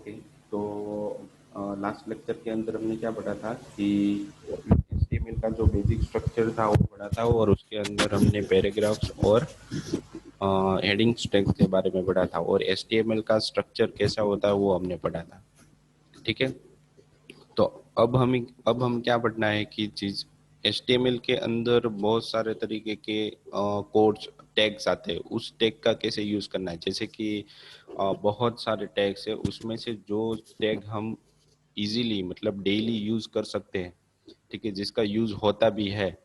Okay, तो last lecture के अंदर हमने क्या पढ़ा था कि HTML का जो बेसिक स्ट्रक्चर था वो पढ़ा था, और उसके अंदर हमने पैराग्राफ्स और हेडिंग्स टैग्स के बारे में पढ़ा था, और HTML का स्ट्रक्चर कैसा होता है वो हमने पढ़ा था। ठीक है, तो अब हम क्या पढ़ना है कि चीज HTML के अंदर बहुत सारे तरीके के कोड्स टैग्स आते हैं, उस टैग का कैसे यूज करना है। जैसे कि बहुत सारे टैग्स है, उसमें से जो टैग हम इजीली मतलब डेली यूज कर सकते हैं, ठीक है, जिसका यूज होता भी है,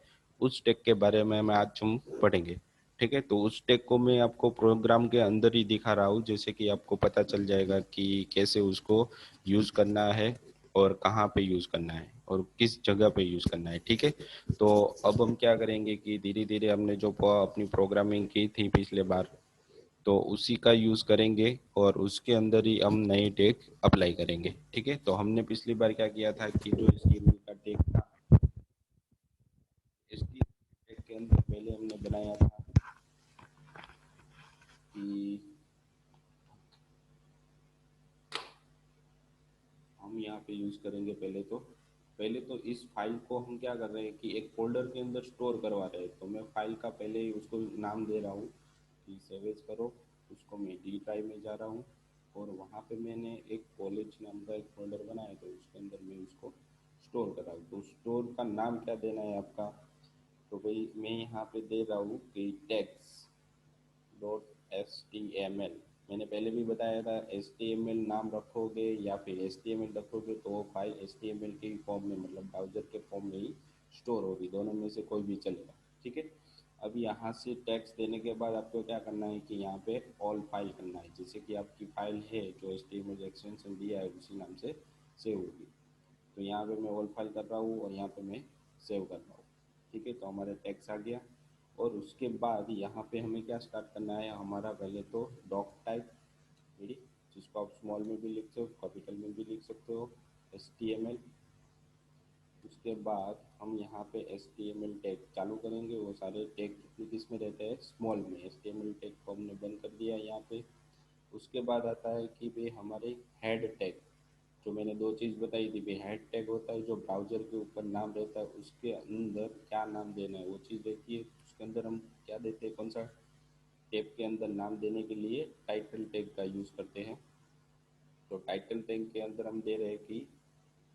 उस टैग के बारे में मैं आज हम पढ़ेंगे। ठीक है, तो उस टैग को मैं आपको प्रोग्राम के अंदर ही दिखा रहा हूँ, जैसे कि आपको पता चल जाएगा कि कैसे उसको यूज करना है और कहाँ पे यूज करना है और किस जगह पे यूज करना है। ठीक है, तो अब हम क्या करेंगे कि धीरे धीरे हमने जो अपनी प्रोग्रामिंग की थी पिछले बार, तो उसी का यूज करेंगे और उसके अंदर ही हम नए टैग अप्लाई करेंगे। ठीक है, तो हमने पिछली बार क्या किया था कि जो HTML का टैग था, HTML टैग के अंदर पहले हमने बनाया था कि हम यहाँ पे यूज करेंगे। पहले तो इस फाइल को हम क्या कर रहे हैं कि एक फोल्डर के अंदर स्टोर करवा रहे हैं। तो मैं फाइल का पहले ही उसको नाम दे रहा हूँ कि सेवेज करो। उसको मैं डी ड्राइव में जा रहा हूँ और वहाँ पे मैंने एक कॉलेज नाम का एक फोल्डर बनाया, तो उसके अंदर मैं उसको स्टोर कर रहा हूँ। तो स्टोर का नाम क्या देना है आपका, तो भाई मैं यहाँ पे दे रहा हूँ कि टैग्स डॉट HTML। मैंने पहले भी बताया था, HTML नाम रखोगे या फिर HTML रखोगे तो वो फाइल HTML के फॉर्म में मतलब ब्राउजर के फॉर्म में ही स्टोर होगी, दोनों में से कोई भी चलेगा। ठीक है, अब यहाँ से टैग्स देने के बाद आपको क्या करना है कि यहाँ पे ऑल फाइल करना है, जैसे कि आपकी फाइल है जो HTML एक्सटेंशन दिया है उसी नाम से सेव होगी। तो यहाँ पे मैं ऑल फाइल कर रहा हूँ और यहाँ पे मैं सेव कर रहा हूँ। ठीक है, तो हमारे टैक्स आ गया। और उसके बाद यहाँ पे हमें क्या स्टार्ट करना है, हमारा पहले तो डॉक टाइप रेडी, जिसको आप स्मॉल में भी लिख सकते हो, कैपिटल में भी लिख सकते हो, HTML। उसके बाद हम यहाँ पे HTML टैग चालू करेंगे। वो सारे टैग कितने किस में रहते हैं, स्मॉल में। HTML टैग को हमने बंद कर दिया यहाँ पे। उसके बाद आता है कि भाई हमारे हेड टैग, जो मैंने दो चीज़ बताई थी भाई। हेड टैग होता है जो ब्राउजर के ऊपर नाम रहता है, उसके अंदर क्या नाम देना है वो चीज़ रहती है। उसके अंदर हम क्या देते हैं, कौन सा टैग के अंदर नाम देने के लिए टाइटल टैग का यूज़ करते हैं। तो टाइटल टैग के अंदर हम दे रहे हैं कि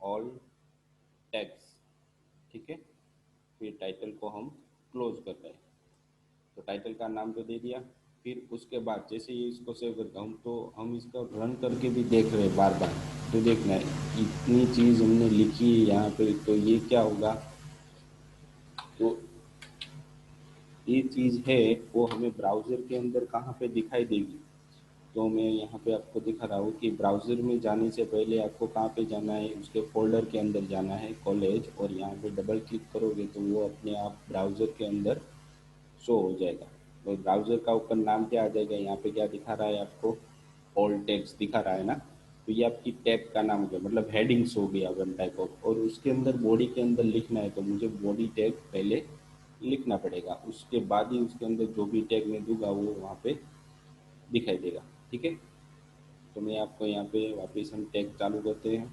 ऑल टैग्स। ठीक है, फिर टाइटल को हम क्लोज कर रहे हैं। तो टाइटल का नाम तो दे दिया। फिर उसके बाद जैसे ये इसको सेव करता हूँ तो हम इसका रन करके भी देख रहे हैं बार बार। तो देखना है इतनी चीज़ हमने लिखी है यहाँ पे, तो ये क्या होगा, तो ये चीज़ है वो हमें ब्राउज़र के अंदर कहाँ पे दिखाई देगी। तो मैं यहाँ पे आपको दिखा रहा हूँ कि ब्राउज़र में जाने से पहले आपको कहाँ पे जाना है, उसके फोल्डर के अंदर जाना है कॉलेज, और यहाँ पे डबल क्लिक करोगे तो वो अपने आप ब्राउज़र के अंदर शो हो जाएगा। तो ब्राउज़र का ऊपर नाम क्या आ जाएगा, यहाँ पे क्या दिखा रहा है आपको, ऑल टैग्स दिखा रहा है ना। तो ये आपकी टैग का नाम हो गया, मतलब हेडिंग्स हो गया वन टाइप ऑफ। और उसके अंदर बॉडी के अंदर लिखना है तो मुझे बॉडी टैग पहले लिखना पड़ेगा, उसके बाद ही उसके अंदर जो भी टैग मैं दूंगा वो वहाँ पे दिखाई देगा। ठीक है, तो मैं आपको यहाँ पे वापस हम टैग चालू करते हैं।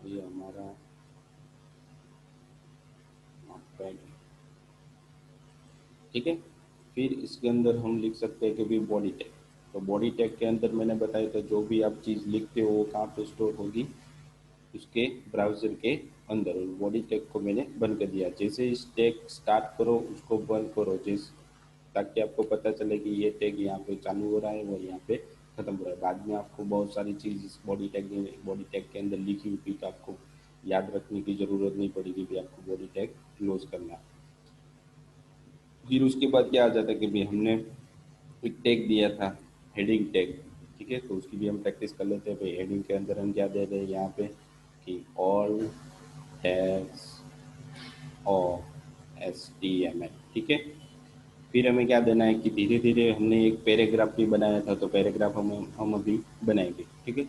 ये हमारा पैड, ठीक है। फिर इसके अंदर हम लिख सकते हैं कि भी बॉडी टैग। तो बॉडी टैग के अंदर मैंने बताया था जो भी आप चीज़ लिखते हो वो कहाँ पे स्टोर होगी, उसके ब्राउज़र के अंदर। और बॉडी टैग को मैंने बंद कर दिया। जैसे इस टैग स्टार्ट करो उसको बंद करो, जिस ताकि आपको पता चले कि ये टैग यहाँ पे चालू हो रहा है और यहाँ पे खत्म हो रहा है। बाद में आपको बहुत सारी चीज़ इस बॉडी टैग के अंदर लिखी हुई तो आपको याद रखने की ज़रूरत नहीं पड़ेगी कि आपको बॉडी टैग क्लोज करना है। फिर उसके बाद क्या आ जाता है कि भाई हमने एक टैग दिया था, हेडिंग टैग। ठीक है, तो उसकी भी हम प्रैक्टिस कर लेते हैं। भाई हेडिंग के अंदर हम क्या दे रहे हैं यहाँ पे कि ऑल टैग्स ऑफ HTML। ठीक है, फिर हमें क्या देना है कि धीरे धीरे हमने एक पैराग्राफ भी बनाया था, तो पैराग्राफ हम अभी बनाएंगे। ठीक है,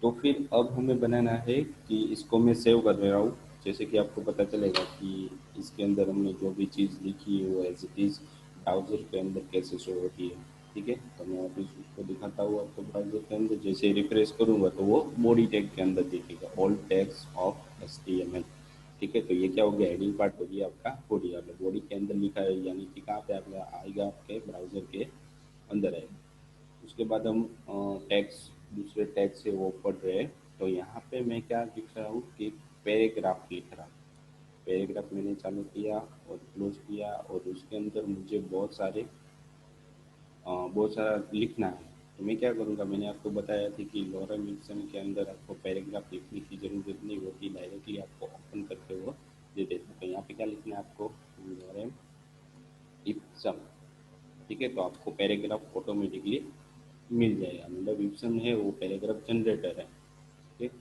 तो फिर अब हमें बनाना है कि इसको मैं सेव कर रहा हूँ। जैसे कि आपको पता चलेगा कि इसके अंदर हमने जो भी चीज़ लिखी है वो एज इट इज़ ब्राउज़र के अंदर कैसे शो होती है। ठीक है, तो मैं अभी उसको दिखाता हूँ आपको ब्राउज़र के अंदर। जैसे रिफ्रेश करूँगा तो वो बॉडी टैग के अंदर दिखेगा, ऑल टैग्स ऑफ HTML। ठीक है, तो ये क्या हो गया, हेडिंग पार्ट हो गया आपका बॉडी वाला, बॉडी के अंदर लिखा है, यानी कि कहाँ पे आपका आएगा, आपके ब्राउज़र के अंदर आएगा। उसके बाद हम टैग्स, दूसरे टैग से वो पढ़ रहे हैं। तो यहाँ पे मैं क्या लिख रहा हूँ कि पैराग्राफ लिख रहा हूँ। पैराग्राफ मैंने चालू किया और क्लोज किया, और उसके अंदर मुझे बहुत सारा लिखना है। तो मैं क्या करूँगा, मैंने आपको बताया था कि लॉरेम इप्सन के अंदर आपको पैराग्राफ लिखने की ज़रूरत नहीं होती, डायरेक्टली आपको ओपन करके वो दे देते हैं। तो यहाँ पे क्या लिखना है आपको, लॉरेम इप्सन। ठीक है, तो आपको पैराग्राफ ऑटोमेटिकली मिल जाएगा, मतलब इप्सन है वो पैराग्राफ जनरेटर है। ठीक है,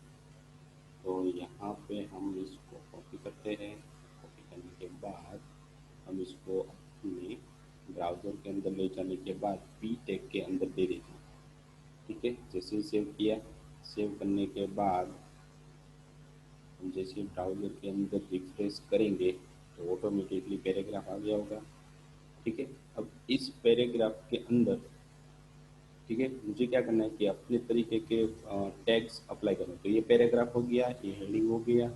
तो यहाँ पे हम इसको कॉपी करते हैं। कॉपी करने के बाद हम इसको अपने ब्राउज़र के अंदर ले जाने के बाद पी टैग के अंदर दे देते हैं। ठीक है, जैसे ही सेव किया, सेव करने के बाद हम जैसे ब्राउज़र के अंदर रिफ्रेश करेंगे तो ऑटोमेटिकली पैराग्राफ आ गया होगा। ठीक है, अब इस पैराग्राफ के अंदर, ठीक है, मुझे क्या करना है कि अपने तरीके के टैग्स अप्लाई करना है। तो ये पैराग्राफ हो गया, ये हेडिंग हो गया।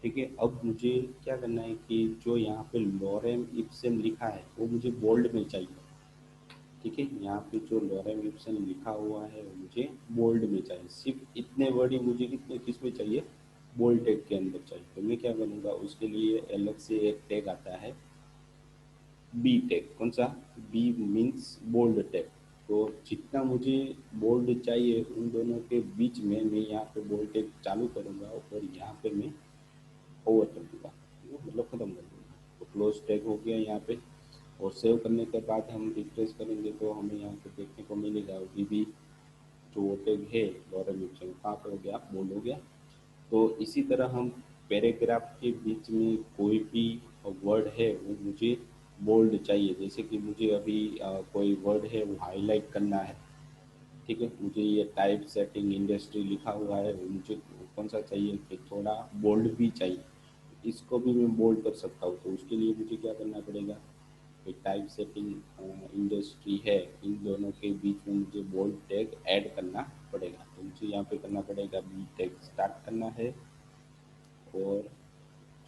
ठीक है, अब मुझे क्या करना है कि जो यहाँ पे लॉरेम इप्सन लिखा है वो मुझे बोल्ड में चाहिए। ठीक है, यहाँ पे जो लॉरेम इप्सन लिखा हुआ है वो मुझे बोल्ड में चाहिए। सिर्फ इतने वर्ड ही मुझे कितने किस में चाहिए, बोल्ड टैग के अंदर चाहिए। तो मैं क्या करूँगा, उसके लिए अलग से एक टैग आता है, बी टैग। कौन सा, बी मीन्स बोल्ड टैग। तो जितना मुझे बोल्ड चाहिए उन दोनों के बीच में मैं यहाँ पे बोल्ड टैग चालू करूँगा, और यहाँ पे मैं ओवर कर दूँगा, मतलब ख़त्म कर दूँगा। तो क्लोज टैग हो गया यहाँ पे। और सेव करने के बाद हम रिफ्रेश करेंगे तो हमें यहाँ पे देखने को मिलेगा अभी भी जो टैग है लॉरेम इप्सन कहाँ पे हो गया, बोल्ड हो गया। तो इसी तरह हम पैराग्राफ के बीच में कोई भी वर्ड है वो मुझे बोल्ड चाहिए। जैसे कि मुझे अभी कोई वर्ड है वो हाईलाइट करना है। ठीक है, मुझे ये टाइप सेटिंग इंडस्ट्री लिखा हुआ है, वो मुझे कौन सा चाहिए कि थोड़ा बोल्ड भी चाहिए। इसको भी मैं बोल्ड कर सकता हूँ। तो उसके लिए मुझे क्या करना पड़ेगा, कि टाइप सेटिंग इंडस्ट्री है, इन दोनों के बीच में मुझे बोल्ड टैग ऐड करना पड़ेगा। तो मुझे यहाँ पे करना पड़ेगा, बी टैग स्टार्ट करना है, और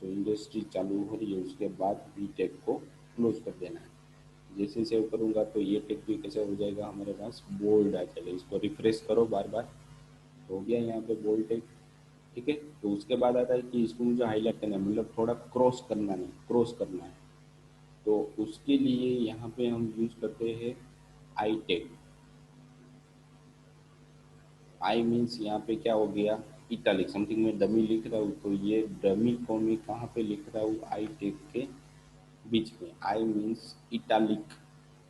जो इंडस्ट्री चालू हो रही है उसके बाद बी टेक को क्लोज कर देना है। जैसे सेव करूँगा तो ये टेक भी कैसे हो जाएगा, हमारे पास बोल्ड आ जाएगा। इसको रिफ्रेश करो बार बार, हो गया यहाँ पे बोल्ड टेक। ठीक है, तो उसके बाद आता है कि इसको मुझे हाईलाइट करना है, मतलब थोड़ा क्रॉस करना है, क्रॉस करना है। तो उसके लिए यहाँ पे हम यूज करते हैं आई टेक। आई मीन्स यहाँ पे क्या हो गया, इटालिक, समथिंग में डमी लिख रहा हूँ तो ये डमी को मैं कहाँ पे लिख रहा हूँ, आई टेक के बीच में। I means italic.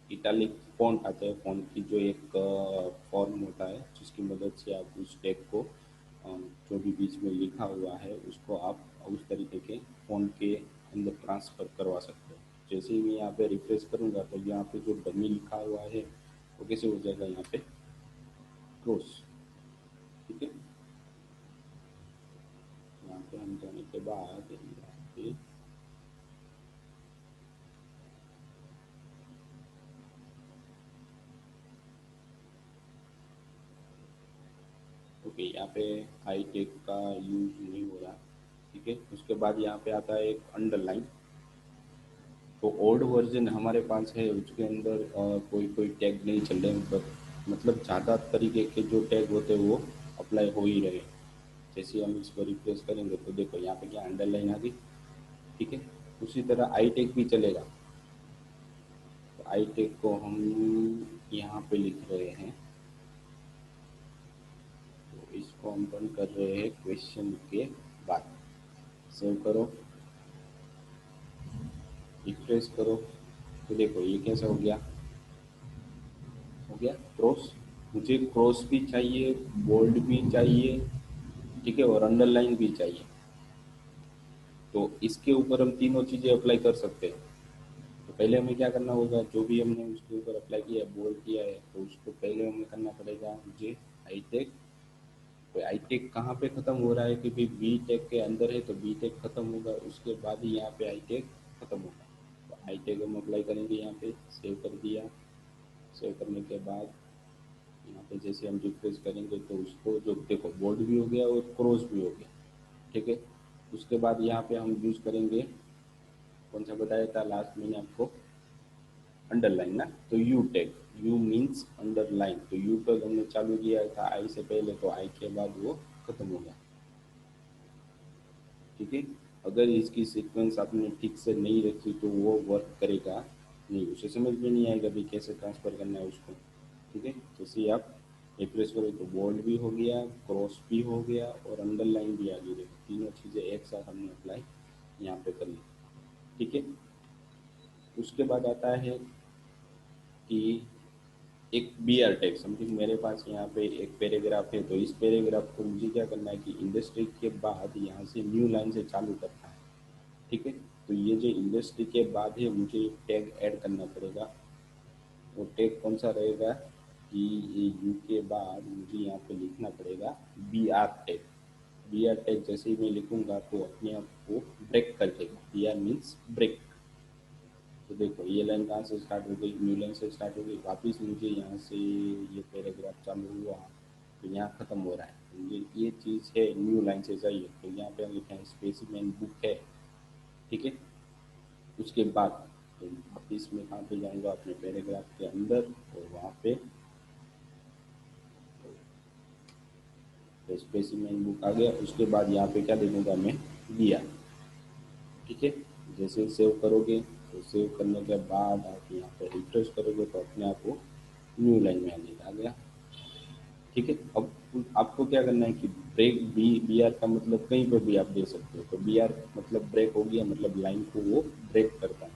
Italic font आता है, फॉन्ट की जो एक फॉर्म होता है जिसकी मदद से आप उस टेक को जो भी बीच में लिखा हुआ है उसको आप उस तरीके के फॉन्ट के अंदर ट्रांसफ़र करवा सकते हो। जैसे ही मैं यहाँ पे रिफ्रेश करूँगा तो यहाँ पे जो डमी लिखा हुआ है वो कैसे हो जाएगा, यहाँ पे क्रॉस। ठीक है, यहाँ पे हम जाने के बाद यहाँ पे ओके, यहाँ पे आई टेक का यूज नहीं हो रहा। ठीक है, उसके बाद यहाँ पे आता है एक अंडरलाइन। तो ओल्ड वर्जन हमारे पास है, उसके अंदर कोई कोई टैग नहीं चल रहे, मतलब ज़्यादा तरीके के जो टैग होते हैं वो अप्लाई हो ही रहे। जैसे हम इसको रिप्लेस करेंगे तो देखो यहाँ पे क्या अंडरलाइन आ गई। ठीक है, उसी तरह आई टैग भी चलेगा। तो आई टैग को हम यहाँ पे लिख रहे हैं, तो इसको हम बंद कर रहे हैं क्वेश्चन के बाद। सेव करो, रिफ्रेश करो, तो देखो ये कैसा हो गया क्रॉस। मुझे क्रॉस भी चाहिए, बोल्ड भी चाहिए, ठीक है, और अंडरलाइन भी चाहिए। तो इसके ऊपर हम तीनों चीज़ें अप्लाई कर सकते हैं। तो पहले हमें क्या करना होगा, जो भी हमने उसके ऊपर अप्लाई किया है, बोल्ड किया है, तो उसको पहले हमें करना पड़ेगा मुझे आई टेक। तो आई टेक कहाँ पे ख़त्म हो रहा है, कि भाई बी टेक के अंदर है तो बी टेक ख़त्म होगा, उसके बाद ही यहाँ पे आई टेक ख़त्म होगा। तो आई टेक हम अप्लाई करेंगे, यहाँ पे सेव कर दिया। सेव करने के बाद यहाँ पे जैसे हम रिफ्रेश करेंगे तो उसको जो देखो बोल्ड भी हो गया और क्रॉस भी हो गया, ठीक है। उसके बाद यहाँ पे हम यूज करेंगे, कौन सा बताया था लास्ट मैंने आपको, अंडरलाइन ना, तो you tag, you means underline, तो यू टैग हमने चालू किया था आई से पहले, तो आई के बाद वो खत्म हो गया, ठीक है। अगर इसकी सीक्वेंस आपने ठीक से नहीं रखी तो वो वर्क करेगा नहीं, उसे समझ में नहीं आएगा भी कैसे ट्रांसफर करना है उसको, ठीक है। जैसे ही आप रिफ्रेश करो तो बोल्ड भी हो गया, क्रॉस भी हो गया और अंडरलाइन भी आ गई, देखो तीनों चीज़ें एक साथ हमने अप्लाई यहाँ पे कर ली, ठीक है। उसके बाद आता है कि एक बी आर टैग, समथिंग मेरे पास यहाँ पे एक पैराग्राफ है, तो इस पैराग्राफ को मुझे क्या करना है कि इंडस्ट्री के बाद यहाँ से न्यू लाइन से चालू करना है, ठीक है। तो ये जो इंडस्ट्री के बाद है मुझे टैग ऐड करना पड़ेगा, वो टैग कौन सा रहेगा कि ये यू के बाद मुझे यहाँ पे लिखना पड़ेगा B R tag. B R tag जैसे ही मैं लिखूंगा तो अपने आप को ब्रेक कर देगा, बी आर मीन्स ब्रेक। तो देखो ये लाइन कहाँ से स्टार्ट हो गई, न्यू लाइन से स्टार्ट हो गई, वापस मुझे यहाँ से ये पैराग्राफ चालू हुआ तो यहाँ खत्म हो रहा है, तो मुझे ये चीज़ है न्यू लाइन से चाहिए, तो यहाँ पे हम लिखें स्पेसिमेन बुक है, ठीक है। उसके बाद तो वापस मैं कहाँ पे जाऊँगा, अपने पैराग्राफ के अंदर, और वहाँ पे स्पेसिमेन बुक आ गया। उसके बाद यहाँ पे क्या देखूँगा मैं, दिया, ठीक है। जैसे ही सेव करोगे तो सेव करने के बाद आप यहाँ पे रिफ्रेश करोगे तो अपने आप वो न्यू लाइन में आ गया, ठीक है। अब आपको क्या करना है कि ब्रेक बी आर का मतलब कहीं पर भी आप दे सकते हो, तो बी आर मतलब ब्रेक हो गया, मतलब लाइन को वो ब्रेक करता है।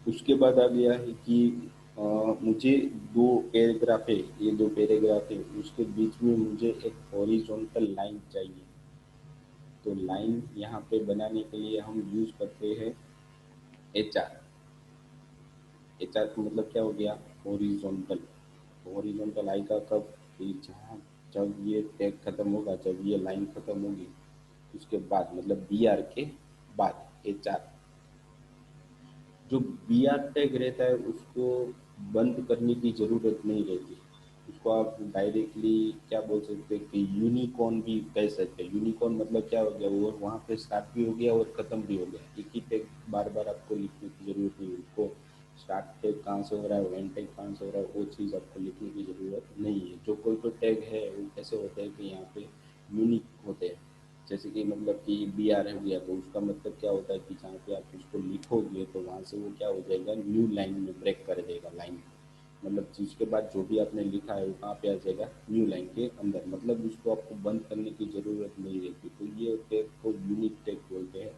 उसके बाद आ गया है कि मुझे दो पैराग्राफ है, ये दो पैराग्राफ है, उसके बीच में मुझे एक हॉरिजॉन्टल लाइन चाहिए, तो लाइन यहाँ पे बनाने के लिए हम यूज करते हैं एच आर। एच आर का मतलब क्या हो गया, हॉरिजॉन्टल। हॉरिजॉन्टल आएगा कब, कि जहाँ जब ये टैग खत्म होगा, जब ये लाइन खत्म होगी उसके बाद, मतलब बी आर के बाद एच आर। जो बी आर टैग रहता है उसको बंद करने की ज़रूरत नहीं रहती, उसको आप डायरेक्टली क्या बोल सकते हैं कि यूनिकॉर्न भी कह सकते हैं। यूनिकॉर्न मतलब क्या हो गया, वो वहाँ पे स्टार्ट भी हो गया और ख़त्म भी हो गया, एक ही टैग बार बार आपको लिखने की ज़रूरत नहीं है, उसको स्टार्ट टैग कहाँ से हो रहा है, एंड टैग कहाँ से हो रहा है, वो चीज़ आपको लिखने की ज़रूरत नहीं है। जो कोई कोई टैग है वो कैसे होते हैं कि यहाँ पे यूनिक होते हैं, जैसे कि मतलब कि बी आर हो गया, तो उसका मतलब क्या होता है कि जहाँ पे आप उसको लिखोगे तो वहाँ से वो क्या हो जाएगा, न्यू लाइन में ब्रेक कर देगा लाइन, मतलब जिसके बाद जो भी आपने लिखा है वो कहाँ पे आ जाएगा, न्यू लाइन के अंदर, मतलब उसको आपको बंद करने की ज़रूरत नहीं रहती, तो ये टैग को यूनिक टैग बोलते हैं,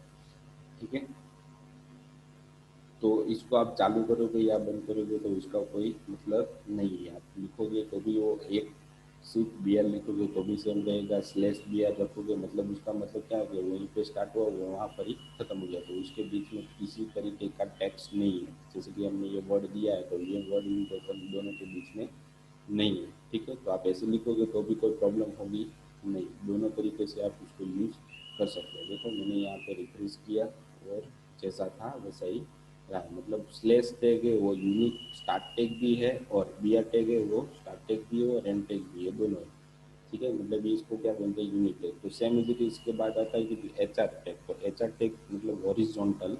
ठीक है। तो इसको आप चालू करोगे या बंद करोगे तो इसका कोई मतलब नहीं है, आप लिखोगे तो भी वो एक सिर्फ बी आर लिखोगे तो भी सेम रहेगा, स्लैश बी आर रखोगे मतलब उसका मतलब क्या हो गया, वहीं पे स्टार्ट हुआ वो वहाँ पर ही खत्म हो गया, तो उसके बीच में किसी तरीके का टेक्स्ट नहीं है। जैसे कि हमने ये वर्ड दिया है तो ये वर्ड इन दोनों के बीच में नहीं है, ठीक है। तो आप ऐसे लिखोगे तो भी कोई प्रॉब्लम होगी नहीं, दोनों तरीके से आप उसको यूज़ कर सकते हो। देखो मैंने यहाँ पे रिफ्रेश किया और जैसा था वैसा ही रहा, मतलब स्लैश टैग है वो यूनिक स्टार्ट टैग भी है, और बी आर टैग है वो स्टार्ट टैग भी है और एंड टैग भी है, दोनों है, ठीक है। मतलब ये इसको क्या बोलते हैं, यूनिक टैग। तो सेम इज इट, इसके बाद आता है कि एच आर टैग, तो एच आर टैग मतलब हॉरिजॉन्टल।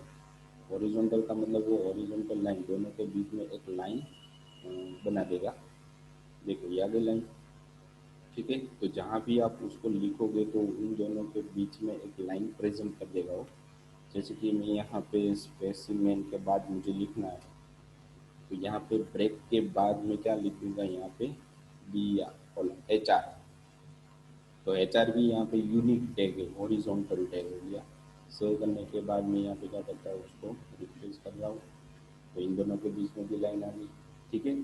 हॉरिजॉन्टल का मतलब वो हॉरिजॉन्टल लाइन, दोनों के बीच में एक लाइन बना देगा, देखो ये आ गई लाइन, ठीक है। तो जहाँ भी आप उसको लिखोगे तो उन दोनों के बीच में एक लाइन प्रेजेंट कर देगा वो। जैसे कि मैं यहाँ पे स्पेसिमेन के बाद मुझे लिखना है, तो यहाँ पे ब्रेक के बाद मैं क्या लिखूंगा, यहाँ पे बी आर एच आर, तो एच आर भी यहाँ पे यूनिक टैग है, हॉरिजॉन्टल टैग हो गया। सेव करने के बाद मैं यहाँ पे क्या करता हूँ, उसको रिप्लेस कर रहा हूँ, तो इन दोनों के बीच में भी लाइन आ गई, ठीक है।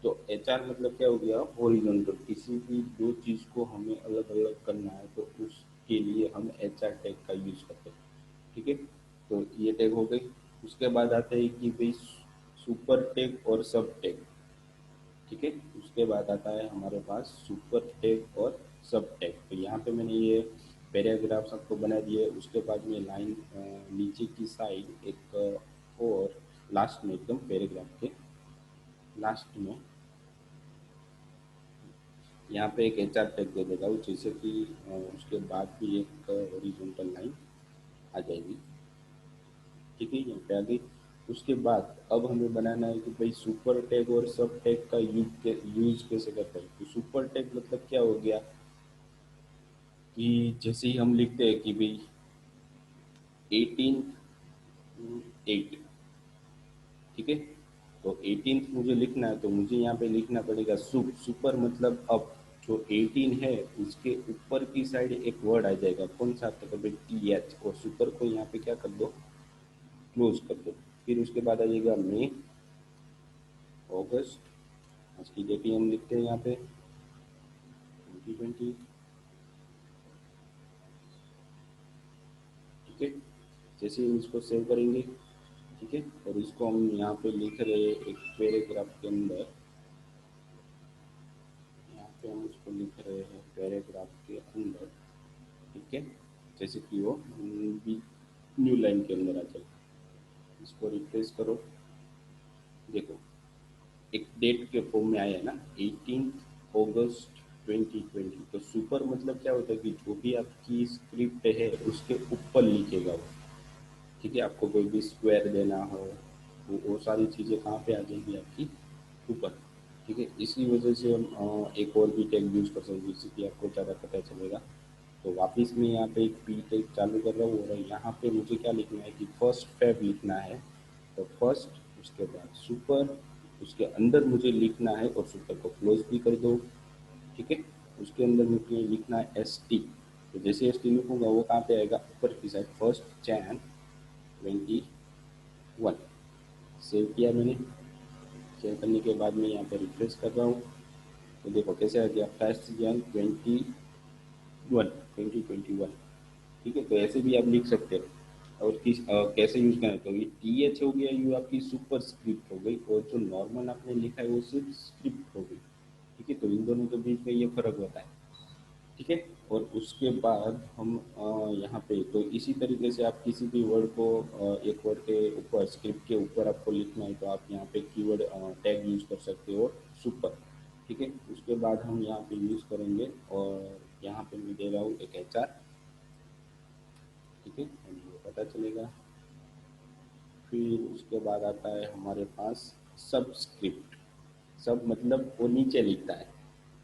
तो एच आर मतलब क्या हो गया, हॉरिजॉन्टल, किसी भी दो चीज़ को हमें अलग अलग करना है तो उसके लिए हम एच आर टैग का यूज़ करते हैं, ठीक है। तो ये टैग हो गई। उसके बाद आते हैं कि भाई सुपर टैग और सब टैग, ठीक है। उसके बाद आता है हमारे पास सुपर टैग और सब टैग। तो यहाँ पे मैंने ये पैराग्राफ सबको बना दिए, उसके बाद में लाइन नीचे की साइड एक और लास्ट में एकदम पैराग्राफ के लास्ट में यहाँ पे एक एच आर टैग दे देगा, जैसे कि उसके बाद भी एक हॉरिजॉन्टल लाइन आ जाएगी। ठीक है, यहाँ पे आ गई। उसके बाद अब हमें बनाना है कि भाई सुपर टैग और सब टैग का यूज कैसे करते हैं। तो सुपर टैग मतलब क्या हो गया कि जैसे ही हम लिखते हैं कि भाई 18/8, ठीक है, तो 18th मुझे लिखना है, तो मुझे यहाँ पे लिखना पड़ेगा सुपर मतलब अब जो 18 है उसके ऊपर की साइड एक वर्ड आ जाएगा, कौन सा, तो कभी टी एच, और सुपर को यहाँ पे क्या कर दो, क्लोज कर दो। फिर उसके बाद आ जाएगा मई, अगस्त, आज की डेट ही हम लिखते हैं यहाँ पे 2020। ठीक है, जैसे ही इसको सेव करेंगे, ठीक है, और इसको हम यहाँ पे लिख रहे हैं एक पैराग्राफ के अंदर, यहाँ पे हम इसको लिख रहे हैं पैराग्राफ के अंदर, ठीक है, जैसे कि वो न्यू लाइन के अंदर आ जाए। इसको रिप्लेस करो, देखो एक डेट के फॉर्म में आया है ना, 18 अगस्त 2020। तो सुपर मतलब क्या होता है कि जो भी आपकी स्क्रिप्ट है उसके ऊपर लिखेगा वो। ठीक है, आपको कोई भी स्क्वायर देना हो, वो सारी चीज़ें कहाँ पे आ जाएंगी आपकी, ऊपर। ठीक है, इसी वजह से हम एक और भी टैग यूज़ कर सकते हैं जिससे कि आपको ज़्यादा पता चलेगा। तो वापस मैं यहाँ पे एक पी टैग चालू कर रहा हूँ, और यहाँ पे मुझे क्या लिखना है कि फर्स्ट फेब लिखना है। तो फर्स्ट, उसके बाद सुपर, उसके अंदर मुझे लिखना है, और सुपर को क्लोज भी कर दो। ठीक है, उसके अंदर मुझे लिखना है एस टी। तो जैसे एस टी लिखूंगा वो कहाँ पे आएगा, ऊपर की साइड, 1 Jan 2021। सेव किया मैंने। सेव करने के बाद मैं यहाँ पे रिफ्रेश कर रहा हूँ, तो देखो कैसे आ गया, 1 Jan 2021। ठीक है, तो ऐसे भी आप लिख सकते हो। और कैसे यूज़ करना है, तो ये टी एच हो गया, ये आपकी सुपर स्क्रिप्ट हो गई, और जो नॉर्मल आपने लिखा है वो सिर्फ स्क्रिप्ट हो गई। ठीक है, तो इन दोनों के बीच में ये फ़र्क होता है। ठीक है, और उसके बाद हम यहाँ पे तो इसी तरीके से आप किसी भी वर्ड को एक वर्ड के ऊपर, स्क्रिप्ट के ऊपर आपको लिखना है, तो आप यहाँ पे कीवर्ड टैग यूज़ कर सकते हो, सुपर। ठीक है, उसके बाद हम यहाँ पे यूज़ करेंगे, और यहाँ पे मैं दे रहा हूँ एक एच आर। ठीक है, हमें पता चलेगा। फिर उसके बाद आता है हमारे पास सबस्क्रिप्ट। सब मतलब वो नीचे लिखता है।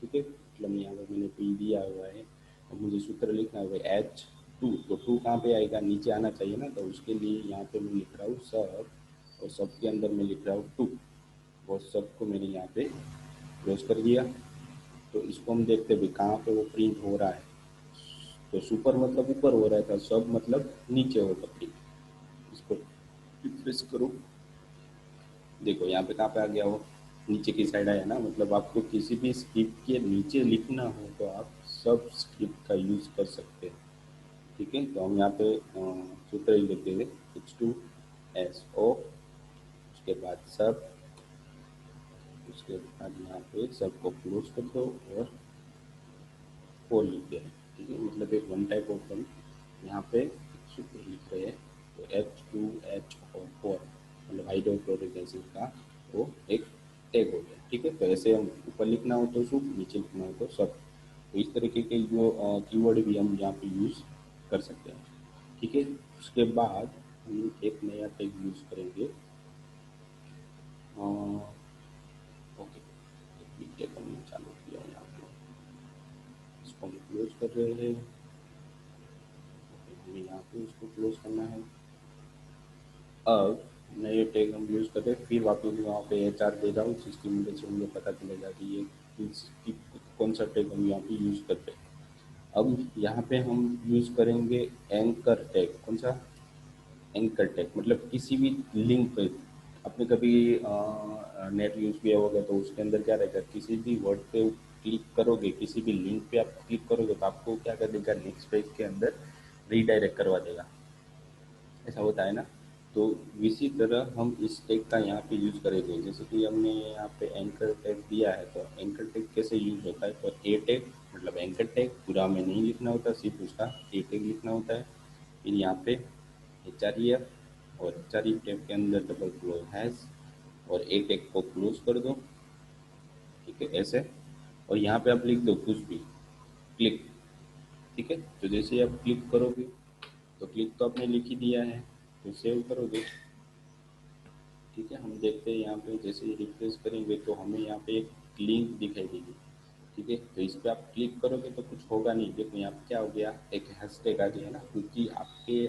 ठीक है, मतलब यहाँ पर मैंने पी दिया हुआ है, अब मुझे सूत्र लिखना है H2, तो टू कहाँ पे आएगा, नीचे आना चाहिए ना, तो उसके लिए यहाँ पे मैं लिख रहा हूँ सब, और सब के अंदर मैं लिख रहा हूँ टू, और सब को मैंने यहाँ पे क्लोज कर दिया। तो इसको हम देखते भी कहाँ पे वो प्रिंट हो रहा है। तो सुपर मतलब ऊपर हो रहा था, सब मतलब नीचे होगा प्रिंट। इसको रिफ्रेश करो, देखो यहाँ पे कहाँ पे आ गया, वो नीचे की साइड आया ना, मतलब आपको किसी भी स्क्रिप्ट के नीचे लिखना हो तो आप सब स्क्रिप्ट का यूज़ कर सकते हैं। ठीक है, तो हम यहाँ पे सूत्र ही लिख देंगे, H2SO, उसके बाद सब, उसके बाद यहाँ पे सब को क्लोज कर दो, और फोर लिख दें। ठीक है, मतलब एक वन टाइप ऑफ हम यहाँ पे एक सूत्र लिख रहे हैं। तो H2H4 मतलब हाइड्रोक्लोरिक एसिड का वो एक टैग हो गया। ठीक है, तो ऐसे हम ऊपर लिखना हो तो सूप, नीचे लिखना हो तो सब। तो इस तरीके के जो कीवर्ड भी हम यहाँ पे यूज़ कर सकते हैं। ठीक है, उसके बाद हम एक नया टैग यूज़ करेंगे। ओके, एक टैग हमने चालू किया है यहाँ पे, इसको हम क्लोज कर रहे हैं। हमें यहाँ पे इसको क्लोज करना है। अब नए टैग हम यूज़ करते हैं, फिर वापस वहाँ पे एच आर दे रहा हूँ, जिसकी मदद से मुझे पता चलेगा कि ये किस कौन सा टैग हम यहाँ पे यूज़ करते हैं। अब यहाँ पे हम यूज़ करेंगे एंकर टैग। कौन सा, एंकर टैग मतलब किसी भी लिंक पे, आपने कभी नेट यूज़ किया होगा तो उसके अंदर क्या रहेगा, किसी भी वर्ड पे क्लिक करोगे, किसी भी लिंक पे आप क्लिक करोगे तो आपको क्या कर देगा, नेक्स्ट पेज के अंदर रीडायरेक्ट करवा देगा। ऐसा होता है ना, तो इसी तरह हम इस टैग का यहाँ पे यूज़ करेंगे। जैसे कि हमने यहाँ पे एंकर टैग दिया है, तो एंकर टैग कैसे यूज़ होता है, तो ए टैग मतलब एंकर टैग पूरा में नहीं लिखना होता, सिर्फ उसका ए टैग लिखना होता है। फिर यहाँ पे एच आर ई एफ, और एच आर ई टैग के अंदर डबल क्लोज हैश, और एक एक को क्लोज कर दो। ठीक है, ऐसे। और यहाँ पे आप लिख दो कुछ भी, क्लिक। ठीक है, तो जैसे ही आप क्लिक करोगे, तो क्लिक तो आपने लिख ही दिया है, तो सेव करोगे। ठीक है, हम देखते हैं यहाँ पे जैसे ही रिफ्रेश करेंगे तो हमें यहाँ पे एक लिंक दिखाई देगी। ठीक है, तो इस पर आप क्लिक करोगे तो कुछ होगा नहीं। देखो यहाँ पे क्या हो गया, एक हैशटैग आ गया ना, क्योंकि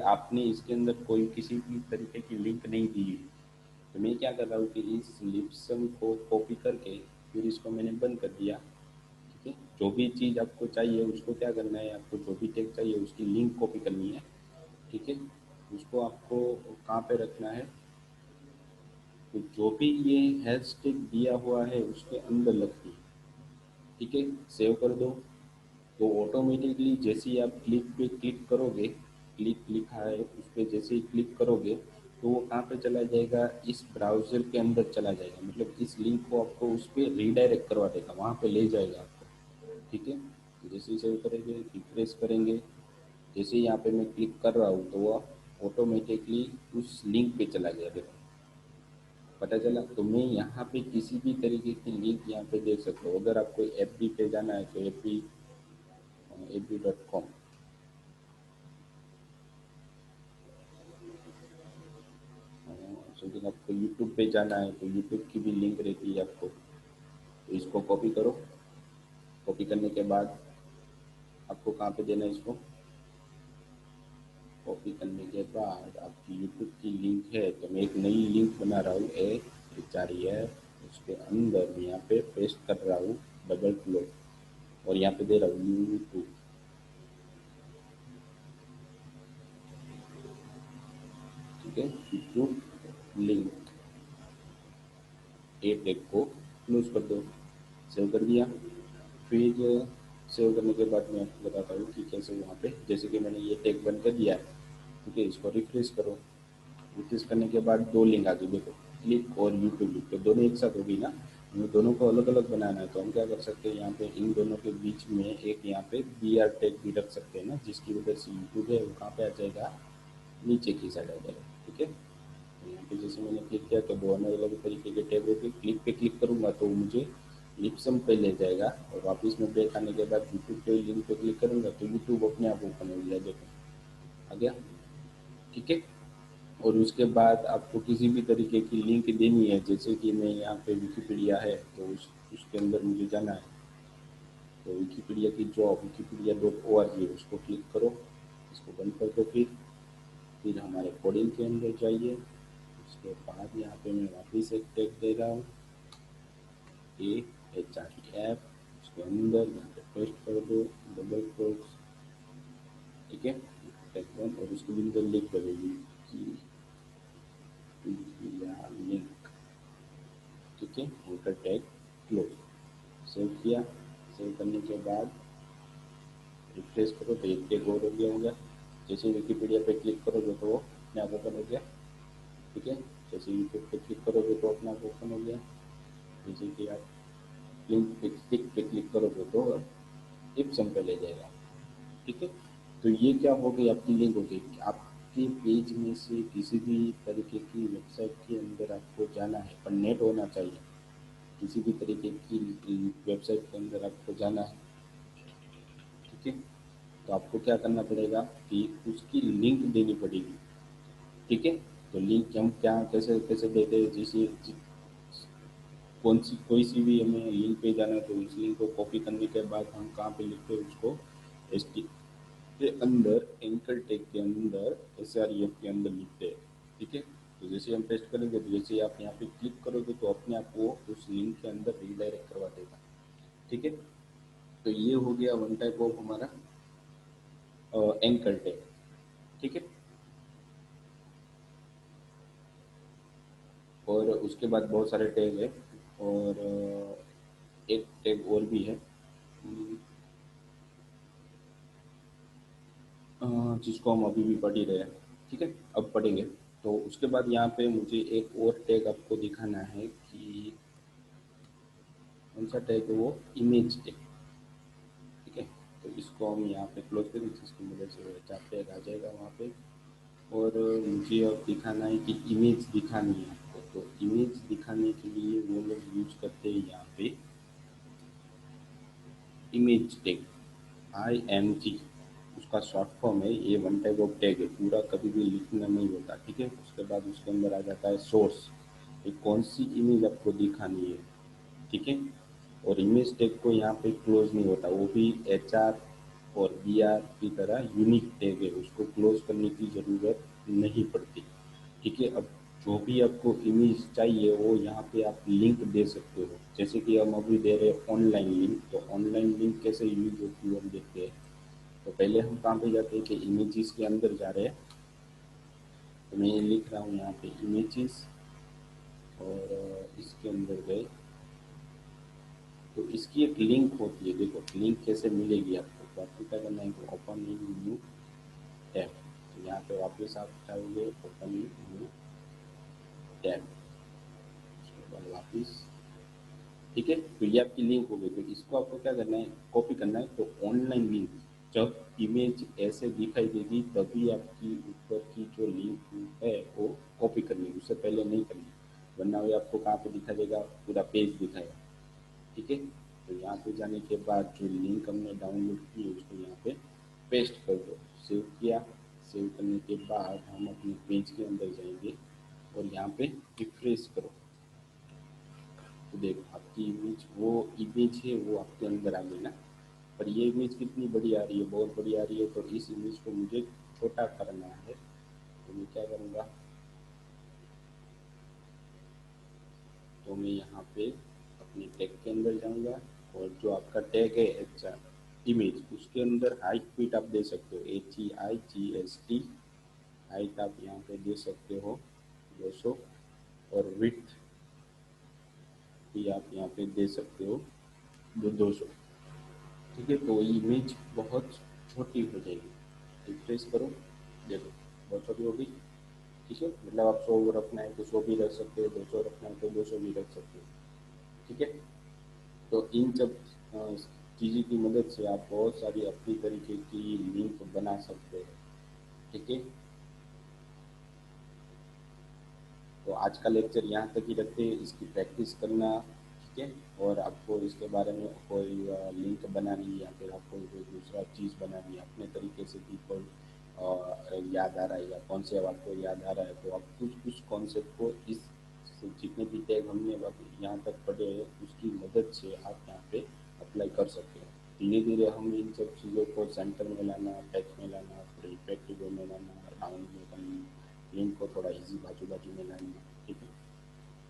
आपने इसके अंदर कोई किसी भी तरीके की लिंक नहीं दी है। तो मैं क्या कर रहा हूँ कि इस लिप्सम को कॉपी करके फिर इसको मैंने बंद कर दिया। ठीक है, जो भी चीज़ आपको चाहिए उसको क्या करना है, आपको जो भी टेक चाहिए उसकी लिंक कॉपी करनी है। ठीक है, उसको आपको कहाँ पे रखना है, तो जो भी ये हैशटैग दिया हुआ है उसके अंदर लगती है। ठीक है, सेव कर दो। तो ऑटोमेटिकली जैसे ही आप क्लिक पे क्लिक करोगे, क्लिक लिखा है उस पर जैसे ही क्लिक करोगे, तो वो कहाँ पे चला जाएगा, इस ब्राउज़र के अंदर चला जाएगा। मतलब इस लिंक को आपको उस पर रीडायरेक्ट करवा देगा, वहाँ पे ले जाएगा आपको। ठीक है, तो जैसे ही सेव करेंगे, रिफ्रेश करेंगे, जैसे ही यहाँ पे मैं क्लिक कर रहा हूँ तो वो ऑटोमेटिकली उस लिंक पे चला गया। देखो, पता चला। तो मैं यहाँ पे किसी भी तरीके की लिंक यहाँ पे देख सकता हूँ। अगर आपको एफ बी पे जाना है तो fb.com। समथिंग आपको यूट्यूब पे जाना है तो यूट्यूब की भी लिंक रहती है आपको। तो इसको कॉपी करो। कॉपी करने के बाद आपको कहाँ पे देना है इसको, कॉपी करने के बाद आपकी यूट्यूब की लिंक है, तो मैं एक नई लिंक बना रहा हूँ, एक जा रही है, उसके अंदर मैं यहाँ पे पेस्ट कर रहा हूँ, डबल क्लोज, और यहाँ पे दे रहा हूँ यूट्यूब। ठीक है, यूट्यूब लिंक, ए टैग को क्लोज कर दो। सेव कर दिया। फिर सेव करने के बाद मैं आपको बताता हूँ कि कैसे वहाँ पे, जैसे कि मैंने ये टैग बंद कर दिया है। ठीक है, इसको रिफ्रेश करो। रिफ्रेश करने के बाद दो लिंक आ गई, देखो, क्लिक और यूट्यूब लिंक, तो दोनों एक साथ होगी ना। हमें दोनों को अलग अलग बनाना है, तो हम क्या कर सकते हैं, यहाँ पे इन दोनों के बीच में एक यहाँ पे बी आर टैग भी रख सकते हैं ना, जिसकी वजह से यूट्यूब है वो कहाँ पे आ जाएगा, नीचे की साइड आ जाएगा। ठीक है, तो यहाँ पे जैसे मैंने क्लिक किया तो दो अलग अलग तरीके के टैग होते, क्लिक पे क्लिक करूँगा तो मुझे लिप्सम पे ले जाएगा, और वापस में बैक आने के बाद यूट्यूब पे लिंक पे क्लिक करूँगा तो यूट्यूब अपने आप ओपन हो गया। देखो, आ गया। ठीक है, और उसके बाद आपको किसी भी तरीके की लिंक देनी है, जैसे कि मैं यहाँ पे विकिपीडिया है तो उसके अंदर मुझे जाना है, तो विकिपीडिया की जो wikipedia.org है उसको क्लिक करो। इसको बंद कर दो। फिर हमारे कोडिंग के अंदर जाइए। उसके बाद यहाँ पे मैं वापस एक टैग दे रहा हूँ, A H R E F, उसके अंदर यहाँ पे पेस्ट कर दो, डबल कोट्स। ठीक है, टैग वन, और उसके अंदर लिख दो विकिपीडिया लिंक। ठीक है, एंकर टैग क्लोज। सेव किया। सेव करने के बाद रिफ्रेश करो तो एक टैग और हो गया होगा। जैसे विकिपीडिया पे क्लिक करोगे तो वो अपने आप ओपन हो गया। ठीक है, जैसे यूट्यूब पे क्लिक करोगे तो अपने आप ओपन हो गया। जैसे कि आप लिंक पे क्लिक करोगे तो इप्सम पे ले जाएगा। ठीक है, तो ये क्या हो गई, आपकी लिंक हो गई। आपके पेज में से किसी भी तरीके की वेबसाइट के अंदर आपको जाना है, पर नेट होना चाहिए। किसी भी तरीके की वेबसाइट के अंदर आपको जाना है। ठीक है, तो आपको क्या करना पड़ेगा कि उसकी लिंक देनी पड़ेगी। ठीक है, तो लिंक हम क्या कैसे कैसे देते हैं, जैसे कौन सी कोई सी भी हमें लिंक पे जाना है तो उस लिंक को कॉपी करने के बाद हम कहाँ पे लिखते हैं उसको, एस टी के अंदर, एंकर टैग के अंदर, एस आर ई एफ के अंदर लिखते हैं। ठीक है, तो जैसे हम पेस्ट करेंगे तो जैसे आप यहाँ पे क्लिक करोगे तो अपने आप वो उस लिंक के अंदर रीडायरेक्ट करवा देगा। ठीक है, तो ये हो गया वन टाइप ऑफ हमारा एंकर टैग। ठीक है, और उसके बाद बहुत सारे टैग है, और एक टैग और भी है, जिसको हम अभी भी पढ़ ही रहे हैं। ठीक है, अब पढ़ेंगे। तो उसके बाद यहाँ पे मुझे एक और टैग आपको दिखाना है कि कौन सा टैग है, वो इमेज टैग। ठीक है, तो इसको हम यहाँ पे क्लोज करें, जिसकी मदद से चार टैग आ जाएगा वहाँ पे। और मुझे अब दिखाना है कि इमेज दिखानी है आपको, तो इमेज दिखाने के लिए वो लोग यूज करते हैं यहाँ पे इमेज टैग, IMG, उसका शॉर्ट फॉर्म है। ये वन टाइप ऑफ टैग है, पूरा कभी भी लिखना नहीं होता, ठीक है। उसके बाद उसके अंदर आ जाता है सोर्स, ये कौन सी इमेज आपको दिखानी है, ठीक है। और इमेज टैग को यहाँ पे क्लोज नहीं होता, वो भी HR और BR की तरह यूनिक टैग है, उसको क्लोज करने की ज़रूरत नहीं पड़ती, ठीक है। अब जो भी आपको इमेज चाहिए वो यहाँ पे आप लिंक दे सकते हो, जैसे कि हम अभी दे रहे हैं ऑनलाइन लिंक, तो ऑनलाइन लिंक कैसे यूज होती है हम देखते हैं। तो पहले हम कहाँ पे जाते हैं कि इमेजेस के अंदर जा रहे हैं, तो मैं लिख रहा हूँ यहाँ पे इमेजेस, और इसके अंदर गए तो इसकी एक लिंक होती है, देखो लिंक कैसे मिलेगी आपको। तो आपको क्या करना है कि ओपन इन न्यू टैब, तो यहाँ पे वापस आप जाओगे ओपन इन न्यू टैब, उसके बाद वापस, ठीक है। तो ये आपकी लिंक हो गई, तो इसको आपको क्या करना है, कॉपी करना है। तो ऑनलाइन लिंक जब इमेज ऐसे दिखाई देगी तभी आपकी ऊपर की जो लिंक है वो कॉपी करनी है, उससे पहले नहीं करनी, वरना वो आपको कहाँ पे दिखा देगा, पूरा पेज दिखाएगा, ठीक है। तो यहाँ पे जाने के बाद जो लिंक हमने डाउनलोड की है उसको यहाँ पे पेस्ट कर दो, सेव किया। सेव करने के बाद हम अपने पेज के अंदर जाएंगे और यहाँ पे रिफ्रेश करो, तो देखो आपकी इमेज, वो इमेज है वो आपके अंदर आ गई ना। पर ये इमेज कितनी बड़ी आ रही है, बहुत बड़ी आ रही है, तो इस इमेज को मुझे छोटा करना है। तो मैं क्या करूँगा, तो मैं यहाँ पे अपने टैग के अंदर जाऊँगा, और जो आपका टैग है अच्छा इमेज, उसके अंदर हाइट फिट आप दे सकते हो, HEIGST, हाइट आप यहाँ पे दे सकते हो 200, और विड्थ भी आप यहाँ पे दे सकते हो 200, ठीक है। तो इमेज बहुत छोटी हो जाएगी, रिफ्रेश करो, देखो बहुत छोटी होगी, ठीक है। मतलब आप 100 रखना है तो 100 भी रख सकते हो, 200 रखना है तो 200 भी रख सकते हो, ठीक है। तो इन सब चीज़ों की मदद से आप बहुत सारी अपनी तरीके की लिंक बना सकते हैं, ठीक है। तो आज का लेक्चर यहाँ तक ही रखते हैं, इसकी प्रैक्टिस करना, ठीक है। और आपको इसके बारे में कोई लिंक बनानी या फिर आपको कोई दूसरा चीज़ बनानी है अपने तरीके से कि कोई याद आ रहा है या कॉन्सेप्ट आपको याद आ रहा है, तो आप कुछ कुछ कॉन्सेप्ट को इस जितने भी टैग हमने यहाँ तक पढ़े हैं उसकी मदद से आप यहाँ पे अप्लाई कर सकते हैं। धीरे धीरे हम इन सब चीज़ों को सेंटर में लाना, टच में लाना, फिर इफेक्टिव में लाना, राउंड में करना, लिंक को थोड़ा इजी बाजू बाजू में लाना, ठीक है।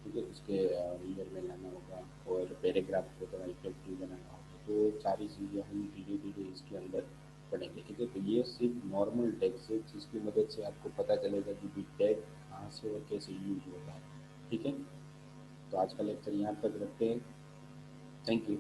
ठीक है, उसके रियर में लाना होगा, और पैराग्राफ को थोड़ा इफेक्टिव बनाना होगा, तो सारी चीज़ें हम धीरे धीरे इसके अंदर पढ़ेंगे, ठीक है। तो ये सिर्फ नॉर्मल टैग से, जिसकी मदद से आपको पता चलेगा कि टैग कहाँ से और कैसे यूज होता है, ठीक है। तो आज का लेक्चर यहाँ तक रखते हैं, थैंक यू।